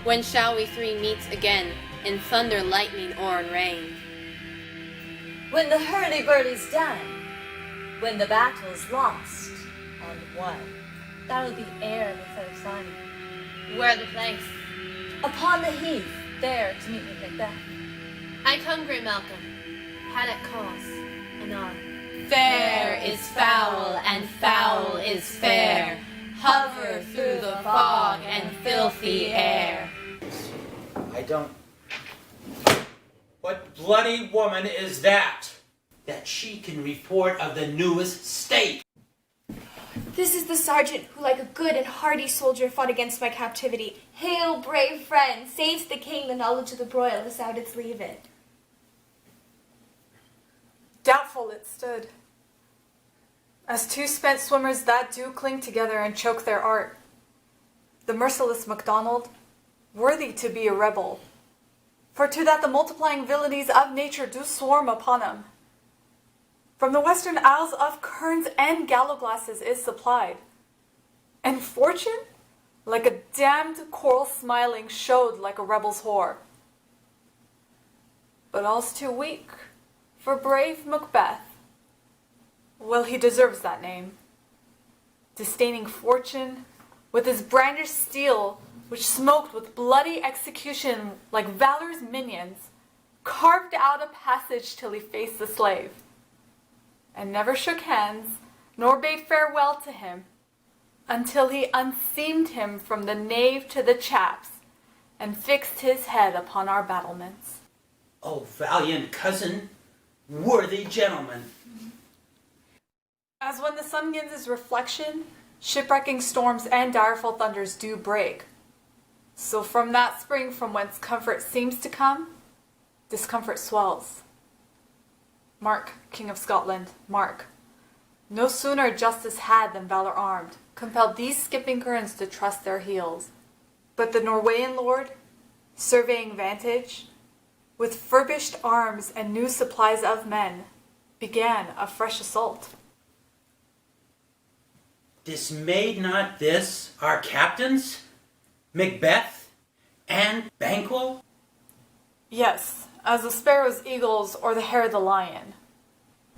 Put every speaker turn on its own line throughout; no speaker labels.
When shall we three meet again, in thunder, lightning, or in rain?
When the hurly-burly's done, when the battle's lost and won. That'll be ere the set of sun.
Where the place?
Upon the heath, there to meet with Macbeth.
I come, Grey Malcolm, had at cause, anon.
Fair is foul, and foul is fair. Hover through the fog and filthy air.
I don't... What bloody woman is that? That she can report of the newest state?
This is the sergeant who, like a good and hardy soldier, fought against my captivity. Hail, brave friend! Saves the king the knowledge of the broil as thou didst leave it.
Doubtful it stood. As two spent swimmers that do cling together and choke their art. The merciless MacDonald, worthy to be a rebel. For to that the multiplying villainies of nature do swarm upon him. From the western isles of kerns and gallowglasses is supplied. And fortune, like a damned coral smiling, showed like a rebel's whore. But all's too weak for brave Macbeth. Well, he deserves that name. Disdaining fortune, with his brandished steel, which smoked with bloody execution like valor's minions, carved out a passage till he faced the slave, and never shook hands, nor bade farewell to him, until he unseamed him from the nave to the chaps, and fixed his head upon our battlements.
Oh, valiant cousin, worthy gentleman.
As when the sun gains his reflection, shipwrecking storms and direful thunders do break, so from that spring from whence comfort seems to come, discomfort swells. Mark, King of Scotland, mark. No sooner justice had than valor armed, compelled these skipping currents to trust their heels. But the Norwegian lord, surveying vantage, with furbished arms and new supplies of men, began a fresh assault.
Dismayed not this our captains, Macbeth and Banquo?
Yes, as the sparrow's eagles or the hare the lion.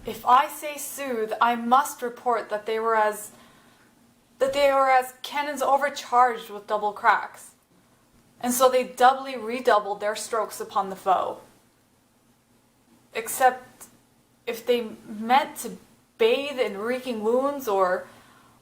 If I say sooth, I must report that they were as cannons overcharged with double cracks, and so they doubly redoubled their strokes upon the foe. Except if they meant to bathe in reeking wounds or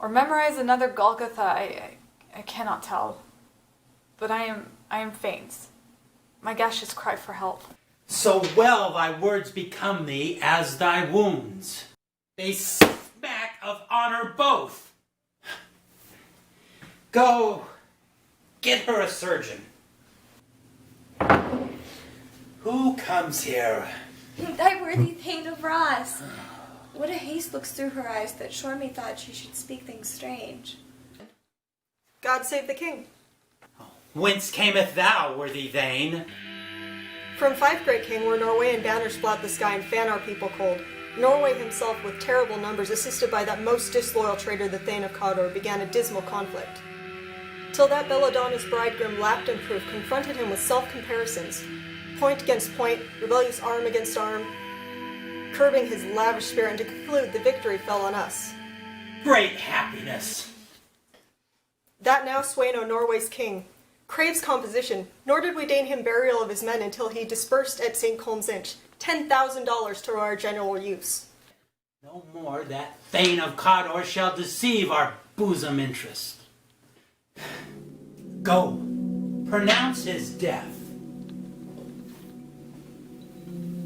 memorize another Golgotha, I cannot tell. But I am faint. My gaseous cry for help.
So well thy words become thee as thy wounds. They smack of honor both. Go, get her a surgeon. Who comes here?
Thy worthy Thane of Ross. What a haste looks through her eyes that sure me thought she should speak things strange.
God save the king.
Whence cameth thou, worthy Thane?
From Fife, great king, where Norwegian banners flout the sky and fan our people cold, Norway himself, with terrible numbers, assisted by that most disloyal traitor, the Thane of Cawdor, began a dismal conflict. Till that Belladonna's bridegroom, lapped and proof, confronted him with self-comparisons, point against point, rebellious arm against arm, curbing his lavish spirit, and to conclude, the victory fell on us.
Great happiness!
That now Sweno, Norway's king, craves composition, nor did we deign him burial of his men until he dispersed at St. Colm's Inch $10,000 to our general use.
No more that Thane of Cawdor shall deceive our bosom interest. Go, pronounce his death,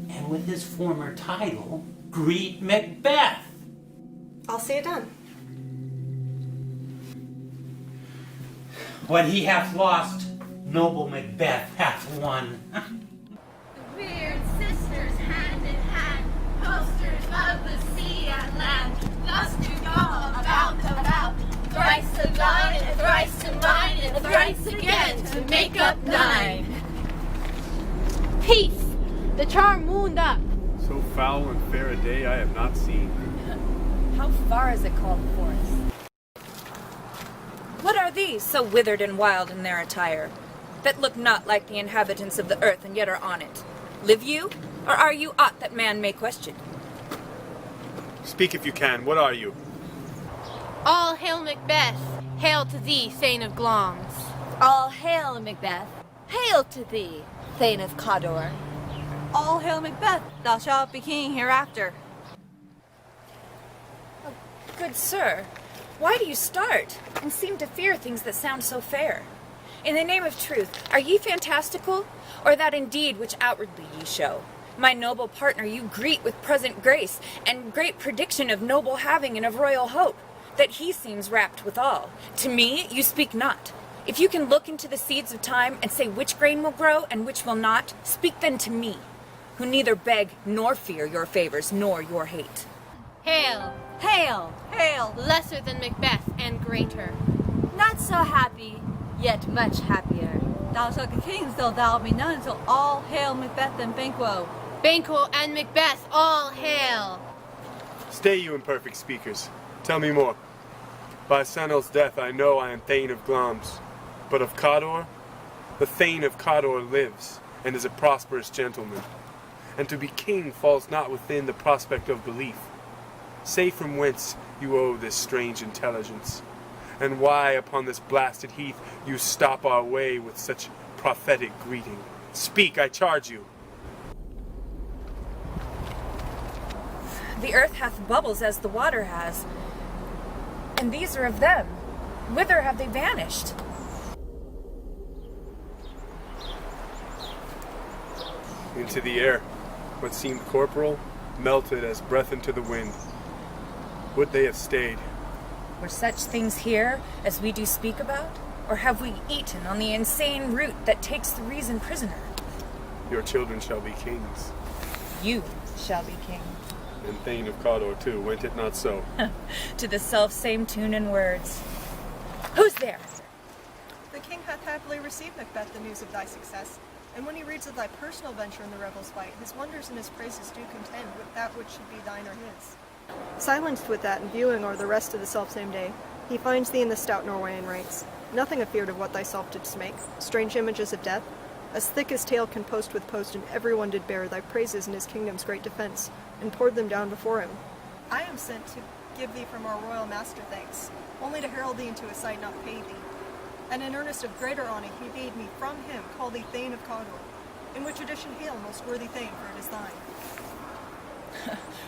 and with his former title, greet Macbeth.
I'll see it done.
What he hath lost, noble Macbeth hath won.
Weird sisters hand in hand, posters of the sea and land, thus do go about, thrice to thine, and thrice to mine, and thrice again to make up nine. Peace! The charm wound up.
So foul and fair a day I have not seen.
How far is it called forth? What are these, so withered and wild in their attire?
that look not like the inhabitants of the earth and yet are on it? Live you, or are you aught that man may question?
Speak if you can. What are you?
All hail Macbeth. Hail to thee, Thane of Glamis.
All hail, Macbeth. Hail to thee, Thane of Cawdor.
All hail Macbeth, thou shalt be king hereafter.
Good sir, why do you start, and seem to fear things that sound so fair? In the name of truth, are ye fantastical, or that indeed which outwardly ye show? My noble partner you greet with present grace, and great prediction of noble having and of royal hope, that he seems rapt withal. To me you speak not. If you can look into the seeds of time, and say which grain will grow, and which will not, speak then to me, who neither beg nor fear your favors, nor your hate.
Hail.
Hail.
Hail!
Lesser than Macbeth and greater.
Not so happy, yet much happier.
Thou shalt be king, though thou be none, so all hail Macbeth and Banquo.
Banquo and Macbeth, all hail.
Stay, you imperfect speakers. Tell me more. By Sanel's death I know I am Thane of Glamis, but of Cawdor? The Thane of Cawdor lives, and is a prosperous gentleman. And to be king falls not within the prospect of belief. Say from whence you owe this strange intelligence, and why upon this blasted heath you stop our way with such prophetic greeting. Speak, I charge you.
The earth hath bubbles as the water has, and these are of them. Whither have they vanished?
Into the air. What seemed corporal melted as breath into the wind. Would they have stayed?
Were such things here as we do speak about? Or have we eaten on the insane root that takes the reason prisoner?
Your children shall be kings.
You shall be king.
And Thane of Cawdor too, went it not so?
To the self-same tune and words. Who's there?
The king hath happily received, Macbeth, the news of thy success, and when he reads of thy personal venture in the rebels' fight, his wonders and his praises do contend with that which should be thine or his. Silenced with that, and viewing o'er the rest of the selfsame day, he finds thee in the stout Norwayan ranks, nothing afeard of what thyself didst make, strange images of death, as thick as tale can post with post, and every one did bear thy praises in his kingdom's great defence, and poured them down before him. I am sent to give thee from our royal master thanks, only to herald thee into his sight, not pay thee. And in earnest of greater honour he bade me from him call thee Thane of Cawdor, in which addition hail, most worthy Thane, for it is thine.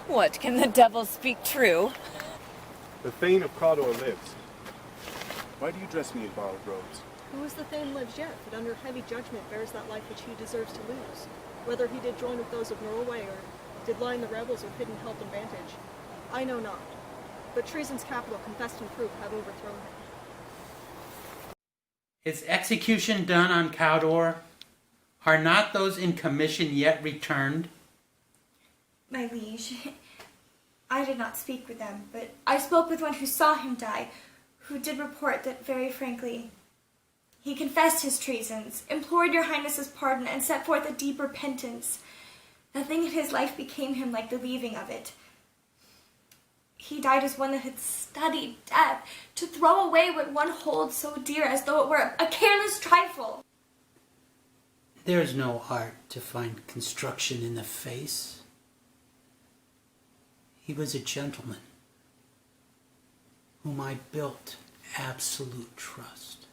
What, can the devil speak true?
The Thane of Cawdor lives. Why do you dress me in borrowed robes?
Who is the Thane lives yet, that under heavy judgment bears that life which he deserves to lose? Whether he did join with those of Norway, or did line the rebels with hidden help and vantage, I know not. But treason's capital, confessed and proved, have overthrown him.
Is execution done on Cawdor? Are not those in commission yet returned?
My liege, I did not speak with them, but I spoke with one who saw him die, who did report that very frankly he confessed his treasons, implored your highness's pardon, and set forth a deep repentance. Nothing in his life became him like the leaving of it. He died as one that had studied death, to throw away what one holds so dear as though it were a careless trifle.
There's no art to find construction in the face. He was a gentleman whom I built absolute trust.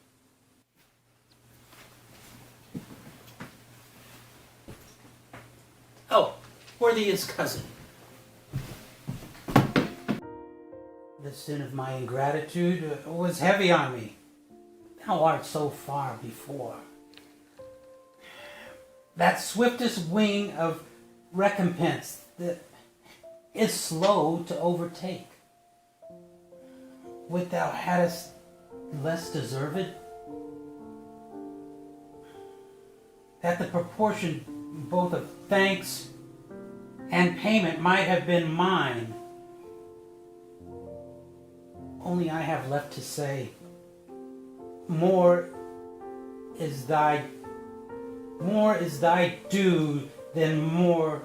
Oh, worthiest cousin. The sin of my ingratitude was heavy on me. Thou art so far before. That swiftest wing of recompense that is slow to overtake. Would thou hadst less deserved? That the proportion both of thanks and payment might have been mine. Only I have left to say, more is thy due than more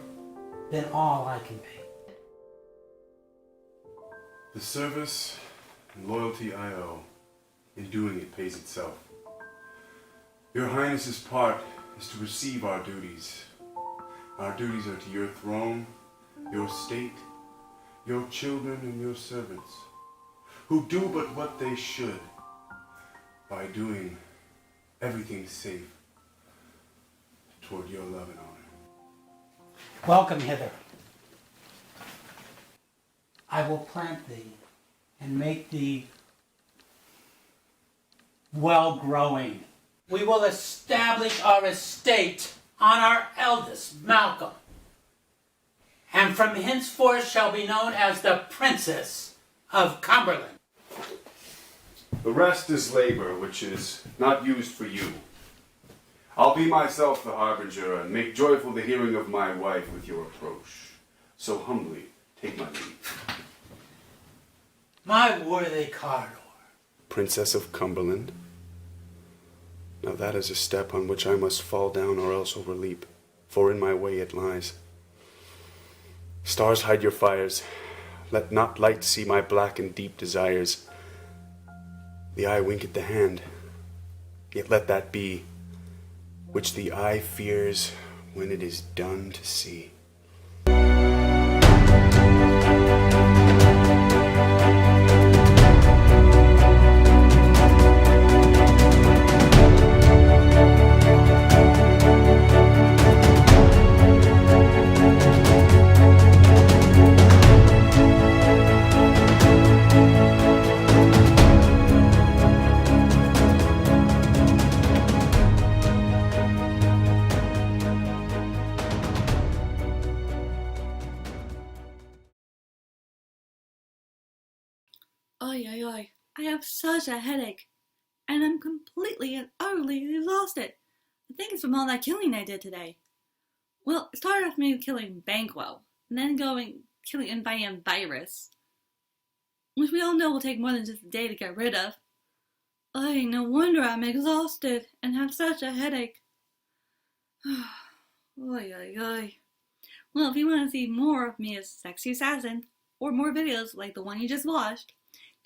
than all I can pay.
The service and loyalty I owe, in doing it pays itself. Your Highness's part is to receive our duties. Our duties are to your throne, your state, your children, and your servants, who do but what they should, by doing everything safe toward your love and honor.
Welcome hither. I will plant thee and make thee well-growing. We will establish our estate on our eldest, Malcolm, and from henceforth shall be known as the Princess of Cumberland.
The rest is labor, which is not used for you. I'll be myself the harbinger, and make joyful the hearing of my wife with your approach. So humbly take my leave.
My worthy Cardor.
Princess of Cumberland. Now that is a step on which I must fall down or else overleap, for in my way it lies. Stars, hide your fires. Let not light see my black and deep desires. The eye wink at the hand, yet let that be which the eye fears when it is done to see.
Oy, oy, oy. I have such a headache. And I'm completely and utterly exhausted. I think it's from all that killing I did today. Well, it started off me killing Banquo, and then killing and biting a virus, which we all know will take more than just a day to get rid of. Ay, no wonder I'm exhausted and have such a headache. Oy, oy, oy. Well, if you want to see more of me as Sexy Assassin, or more videos like the one you just watched,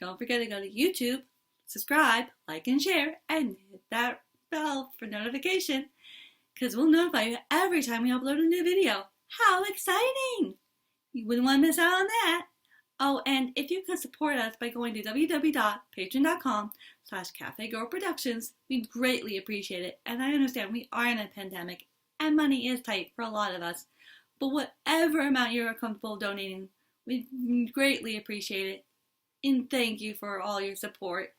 don't forget to go to YouTube, subscribe, like, and share, and hit that bell for notification, because we'll notify you every time we upload a new video. How exciting! You wouldn't want to miss out on that. Oh, and if you could support us by going to www.patreon.com/CafeGirlProductions, we'd greatly appreciate it. And I understand we are in a pandemic, and money is tight for a lot of us, but whatever amount you're comfortable donating, we'd greatly appreciate it. And thank you for all your support.